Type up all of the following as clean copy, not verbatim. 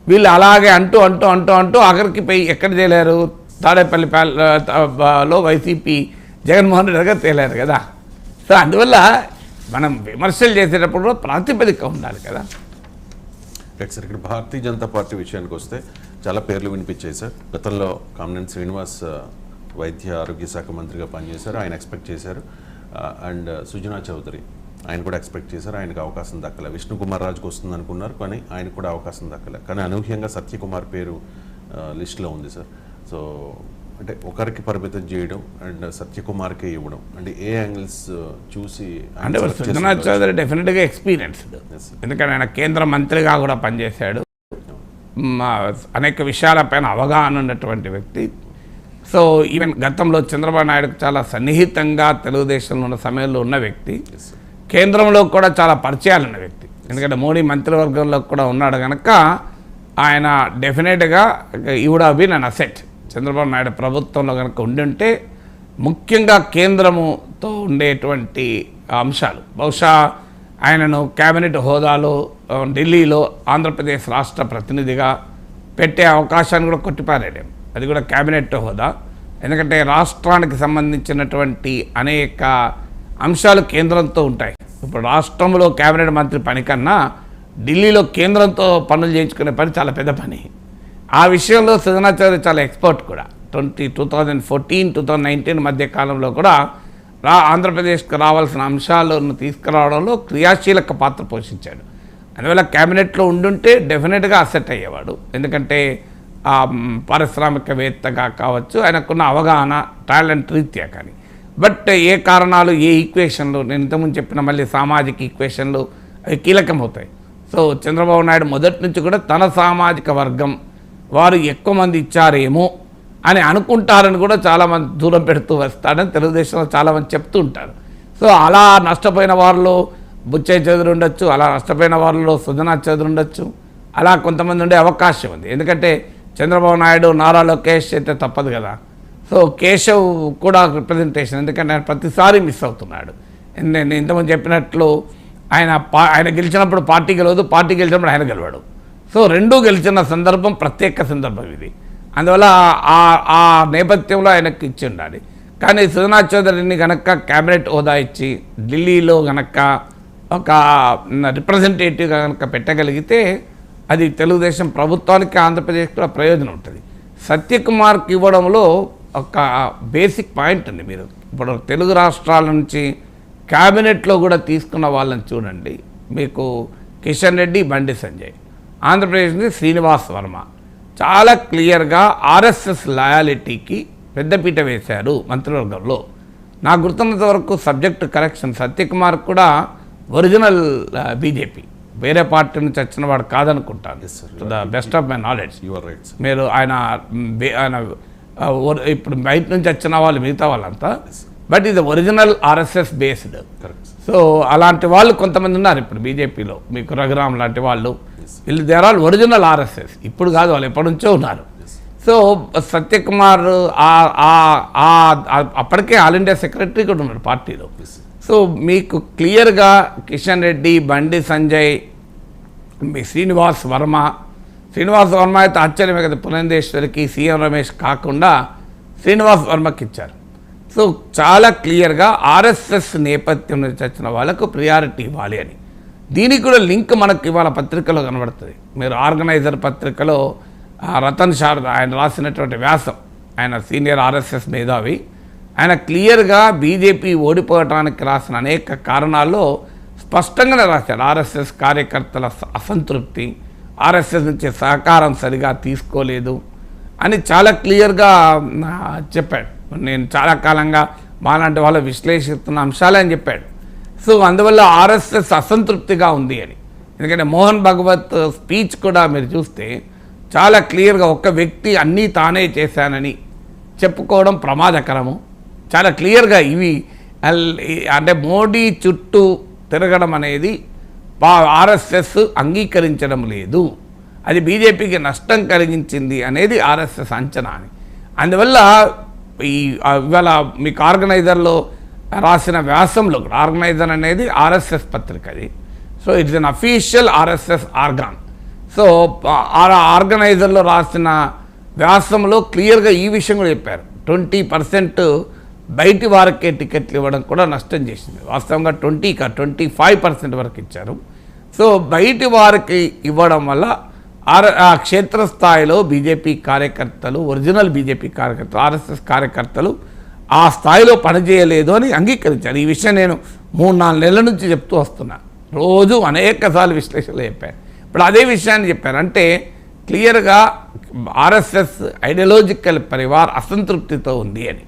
వీళ్ళు అలాగే అంటూ ఆఖరికి పోయి ఎక్కడ తేలారు, తాడేపల్లిలో వైసీపీ జగన్మోహన్ రెడ్డి దగ్గర తేలారు కదా. సో అందువల్ల మనం విమర్శలు చేసేటప్పుడు ప్రాతిపదిక ఉండాలి కదా. సార్ ఇక్కడ భారతీయ జనతా పార్టీ విషయానికి వస్తే చాలా పేర్లు వినిపించాయి సార్. గతంలో కామినేని శ్రీనివాస్ వైద్య ఆరోగ్య శాఖ మంత్రిగా పనిచేశారు, ఆయన ఎక్స్పెక్ట్ చేశారు. అండ్ సుజనా చౌదరి ఆయన కూడా ఎక్స్పెక్ట్ చేశారు, ఆయనకు అవకాశం దక్కలే. విష్ణు కుమార్ రాజుకు వస్తుంది అనుకున్నారు, కానీ ఆయనకు కూడా అవకాశం దక్కలే. కానీ అనూహ్యంగా సత్యకుమార్ పేరు లిస్టులో ఉంది సార్. సో అంటే ఒకరికి పరిమితం చేయడం అండ్ సత్యకుమార్కే ఇవ్వడం అంటే ఏ యాంగిల్స్ చూసి అంటే సుజనా చౌదరి డెఫినెట్గా ఎక్స్పీరియన్స్డ్, ఎందుకంటే ఆయన కేంద్ర మంత్రిగా కూడా పనిచేశాడు, అనేక విషయాలపైన అవగాహన ఉన్నటువంటి వ్యక్తి. సో ఈవెన్ గతంలో చంద్రబాబు నాయుడుకు చాలా సన్నిహితంగా తెలుగుదేశంలో ఉన్న సమయంలో ఉన్న వ్యక్తి, కేంద్రంలో కూడా చాలా పరిచయాలు ఉన్న వ్యక్తి, ఎందుకంటే మోడీ మంత్రివర్గంలో కూడా ఉన్నాడు కనుక ఆయన డెఫినెట్గా he would have been an asset. Chandrababu Naidu ప్రభుత్వంలో కనుక ఉండుంటే ముఖ్యంగా కేంద్రముతో ఉండేటువంటి అంశాలు బహుశా ఆయనను క్యాబినెట్ హోదాలో ఢిల్లీలో ఆంధ్రప్రదేశ్ రాష్ట్ర ప్రతినిధిగా పెట్టే అవకాశాన్ని కూడా కొట్టిపారేయడం, అది కూడా క్యాబినెట్ హోదా. ఎందుకంటే రాష్ట్రానికి సంబంధించినటువంటి అనేక అంశాలు కేంద్రంతో ఉంటాయి. ఇప్పుడు రాష్ట్రంలో క్యాబినెట్ మంత్రి పని కన్నా ఢిల్లీలో కేంద్రంతో పనులు చేయించుకునే పని చాలా పెద్ద పని. ఆ విషయంలో సుజనా చౌదరి చాలా ఎక్స్పర్ట్ కూడా. 2014-2019 మధ్య కాలంలో కూడా ఆంధ్రప్రదేశ్కి రావాల్సిన అంశాలను తీసుకురావడంలో క్రియాశీలక పాత్ర పోషించాడు. అందువల్ల క్యాబినెట్లో ఉండుంటే డెఫినెట్గా అసెట్ అయ్యేవాడు, ఎందుకంటే పారిశ్రామికవేత్తగా కావచ్చు, ఆయనకున్న అవగాహన టాలెంట్ రీత్యా. కానీ బట్ ఏ కారణాలు ఏ ఈక్వేషన్లు, నేను ఇంతకుముందు చెప్పిన మళ్ళీ సామాజిక ఈక్వేషన్లు అవి కీలకమవుతాయి. సో చంద్రబాబు నాయుడు మొదటి నుంచి కూడా తన సామాజిక వర్గం వారు ఎక్కువ మంది ఇచ్చారేమో అని అనుకుంటారని కూడా చాలామంది దూరం పెడుతూ వస్తాడని తెలుగుదేశంలో చాలామంది చెప్తూ ఉంటారు. సో అలా నష్టపోయిన వారిలో బుచ్చయ్య చౌదరి ఉండొచ్చు, అలా నష్టపోయిన వారిలో సుజనా చౌదరి ఉండొచ్చు, అలా కొంతమంది ఉండే అవకాశం ఉంది. ఎందుకంటే చంద్రబాబు నాయుడు నారా లోకేష్ అయితే తప్పదు కదా. సో కేశవ్ కూడా రిప్రజెంటేషన్, ఎందుకంటే ఆయన ప్రతిసారి మిస్ అవుతున్నాడు. నేను ఇంతకుముందు చెప్పినట్లు ఆయన గెలిచినప్పుడు పార్టీ గెలవదు, పార్టీ గెలిచినప్పుడు ఆయన గెలవాడు. సో రెండూ గెలిచిన సందర్భం ప్రత్యేక సందర్భం ఇది. అందువల్ల ఆ నేపథ్యంలో ఆయనకు ఇచ్చి ఉండాలి. కానీ సుజనా చౌదరిని కనుక క్యాబినెట్ హోదా ఇచ్చి ఢిల్లీలో కనుక ఒక రిప్రజెంటేటివ్గా కనుక పెట్టగలిగితే అది తెలుగుదేశం ప్రభుత్వానికి ఆంధ్రప్రదేశ్ కూడా ప్రయోజనం ఉంటుంది. సత్యకుమార్కి ఇవ్వడంలో ఒక బేసిక్ పాయింట్ ఉంది. మీరు ఇప్పుడు తెలుగు రాష్ట్రాల నుంచి క్యాబినెట్లో కూడా తీసుకున్న వాళ్ళని చూడండి. మీకు కిషన్ రెడ్డి, బండి సంజయ్, ఆంధ్రప్రదేశ్ నుంచి శ్రీనివాస్ వర్మ చాలా క్లియర్గా ఆర్ఎస్ఎస్ లాయాలిటీకి పెద్దపీట వేశారు మంత్రివర్గంలో. నాకు గుర్తున్నంత వరకు సబ్జెక్ట్ కరెక్షన్, సత్యకుమార్ కూడా ఒరిజినల్ బీజేపీ, వేరే పార్టీ నుంచి వచ్చిన వాడు కాదనుకుంటాను, to the best of my knowledge. మీరు ఆయన ఇప్పుడు బయట నుంచి వచ్చిన వాళ్ళు మిగతా వాళ్ళంతా, బట్ ఇది ఒరిజినల్ ఆర్ఎస్ఎస్ బేస్డ్. సో అలాంటి వాళ్ళు కొంతమంది ఉన్నారు ఇప్పుడు బీజేపీలో, మీకు రఘురామ్ లాంటి వాళ్ళు, వీళ్ళు దేర్ ఆల్ ఒరిజినల్ ఆర్ఎస్ఎస్, ఇప్పుడు కాదు, వాళ్ళు ఎప్పటి నుంచో ఉన్నారు. సో సత్యకుమార్ అప్పటికే ఆల్ ఇండియా సెక్రటరీ కూడా ఉన్నారు పార్టీలో. సో మీకు క్లియర్గా కిషన్ రెడ్డి, బండి సంజయ్, మీ శ్రీనివాస్ వర్మ అయితే ఆశ్చర్యమే కదా, పురంధేశ్వరికి, సీఎం రమేష్ కాకుండా శ్రీనివాస్ వర్మకి ఇచ్చారు. సో చాలా క్లియర్గా ఆర్ఎస్ఎస్ నేపథ్యం నుంచి వచ్చిన వాళ్ళకు ప్రియారిటీ ఇవ్వాలి అని. దీనికి కూడా లింక్ మనకు ఇవాళ పత్రికలో కనబడుతుంది. మీరు ఆర్గనైజర్ పత్రికలో రతన్ శారద ఆయన రాసినటువంటి వ్యాసం, ఆయన సీనియర్ ఆర్ఎస్ఎస్ మేధావి, ఆయన క్లియర్గా బీజేపీ ఓడిపోవటానికి రాసిన అనేక కారణాల్లో స్పష్టంగానే రాశారు. ఆర్ఎస్ఎస్ కార్యకర్తల అసంతృప్తి, ఆర్ఎస్ఎస్ నుంచి సహకారం సరిగా తీసుకోలేదు అని చాలా క్లియర్గా చెప్పాడు. నేను చాలా కాలంగా మాలాంటి వాళ్ళు విశ్లేషిస్తున్న అంశాలే అని చెప్పాడు. సో అందువల్ల ఆర్ఎస్ఎస్ అసంతృప్తిగా ఉంది అని. ఎందుకంటే మోహన్ భగవత్ స్పీచ్ కూడా మీరు చూస్తే చాలా క్లియర్గా ఒక్క వ్యక్తి అన్నీ తానే చేశానని చెప్పుకోవడం ప్రమాదకరము. చాలా క్లియర్గా ఇవి అంటే మోడీ చుట్టూ తిరగడం అనేది ఆర్ఎస్ఎస్ అంగీకరించడం లేదు, అది బీజేపీకి నష్టం కలిగించింది అనేది ఆర్ఎస్ఎస్ అంచనా అని. అందువల్ల ఇవాళ మీకు ఆర్గనైజర్లో రాసిన వ్యాసంలో కూడా, ఆర్గనైజర్ అనేది ఆర్ఎస్ఎస్ పత్రిక అది, so it's an official RSS organ. So ఆర్గనైజర్లో రాసిన వ్యాసంలో క్లియర్గా ఈ విషయం కూడా చెప్పారు. 20% బయటి వారికే టికెట్లు ఇవ్వడం కూడా నష్టం చేసింది. వాస్తవంగా 25% వరకు ఇచ్చారు. సో బయటి వారికి ఇవ్వడం వల్ల ఆ క్షేత్రస్థాయిలో బీజేపీ కార్యకర్తలు, ఒరిజినల్ బీజేపీ కార్యకర్తలు, ఆర్ఎస్ఎస్ కార్యకర్తలు ఆ స్థాయిలో పనిచేయలేదు అని అంగీకరించారు. ఈ విషయం నేను 3-4 నెలల నుంచి చెప్తూ వస్తున్నా. రోజు అనేకసార్లు విశ్లేషణలు చెప్పాను. ఇప్పుడు అదే విషయాన్ని చెప్పారు. అంటే క్లియర్గా ఆర్ఎస్ఎస్ ఐడియాలజికల్ పరివార్ అసంతృప్తితో ఉంది అని.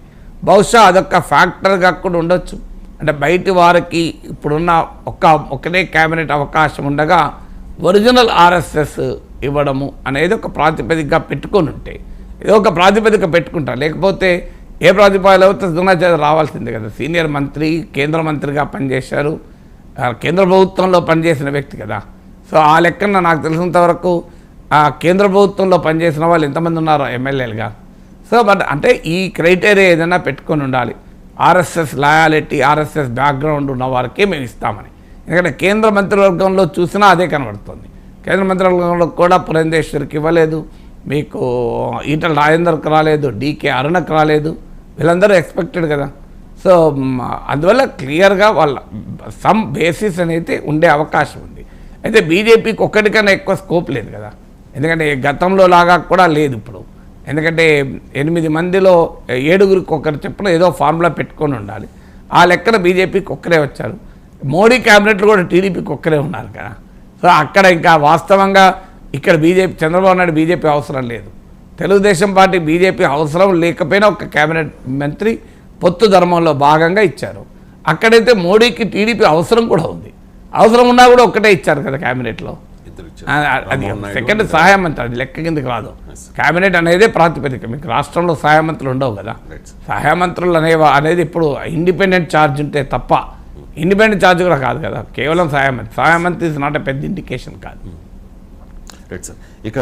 బహుశా అదొక ఫ్యాక్టర్గా కూడా ఉండొచ్చు. అంటే బయటి వారికి ఇప్పుడున్న ఒకటే క్యాబినెట్ అవకాశం ఉండగా ఒరిజినల్ ఆర్ఎస్ఎస్ ఇవ్వడము అనేది ఒక ప్రాతిపదికగా పెట్టుకొని ఉంటే, ఏదో ఒక ప్రాతిపదిక పెట్టుకుంటారు. లేకపోతే ఏ ప్రాతిపదికలో ద్రోణాచార్య రావాల్సిందే కదా. సీనియర్ మంత్రి, కేంద్ర మంత్రిగా పనిచేశారు, కేంద్ర ప్రభుత్వంలో పనిచేసిన వ్యక్తి కదా. సో ఆ లెక్కన నాకు తెలిసినంత వరకు కేంద్ర ప్రభుత్వంలో పనిచేసిన వాళ్ళు ఎంతమంది ఉన్నారో ఎమ్మెల్యేలుగా. సో బట్ అంటే ఈ క్రైటీరియా ఏదైనా పెట్టుకొని ఉండాలి. ఆర్ఎస్ఎస్ లాయాలిటీ, ఆర్ఎస్ఎస్ బ్యాక్గ్రౌండ్ ఉన్న వారికే మేము ఇస్తామని. ఎందుకంటే కేంద్ర మంత్రివర్గంలో చూసినా అదే కనబడుతుంది. కేంద్ర మంత్రివర్గంలో కూడా పురంధేశ్వరికి ఇవ్వలేదు, మీకు ఈటల రాజేందర్కి రాలేదు, డీకే అరుణకు రాలేదు. వీళ్ళందరూ ఎక్స్పెక్టెడ్ కదా. సో అందువల్ల క్లియర్గా వాళ్ళ సమ్ బేసిస్ అనేది ఉండే అవకాశం ఉంది. అయితే బీజేపీకి ఒక్కటికన్నా ఎక్కువ స్కోప్ లేదు కదా. ఎందుకంటే గతంలో లాగా కూడా లేదు ఇప్పుడు. ఎందుకంటే 8 మందిలో 7గురికి ఒకరు చెప్పున ఏదో ఫార్ములా పెట్టుకొని ఉండాలి. ఆ లెక్కన బీజేపీకి ఒక్కరే వచ్చారు. మోడీ క్యాబినెట్లో కూడా టీడీపీకి ఒక్కరే ఉన్నారు కదా. సో అక్కడ ఇంకా వాస్తవంగా ఇక్కడ బీజేపీ, చంద్రబాబు నాయుడు బీజేపీ అవసరం లేదు. తెలుగుదేశం పార్టీ బీజేపీ అవసరం లేకపోయినా ఒక క్యాబినెట్ మంత్రి పొత్తు ధర్మంలో భాగంగా ఇచ్చారు. అక్కడైతే మోడీకి టీడీపీ అవసరం కూడా ఉంది. అవసరం ఉన్నా కూడా ఒక్కటే ఇచ్చారు కదా క్యాబినెట్లో. అది సెకండ్ సహాయ మంత్రి, అది లెక్క కిందకి రాదు. క్యాబినెట్ అనేదే ప్రాతిపదిక. మీకు రాష్ట్రంలో సహాయ మంత్రులు ఉండవు కదా. సహాయ మంత్రులు అనేది ఇప్పుడు ఇండిపెండెంట్ ఛార్జ్ ఉంటే తప్ప, ఇండిపెండెంట్ ఛార్జ్ కూడా కాదు కదా, కేవలం సహాయ మంత్రి. సహాయ మంత్రి ఇస్ నాట్ ఎ పెద్ద ఇండికేషన్ కాదు. Right sir. ఇక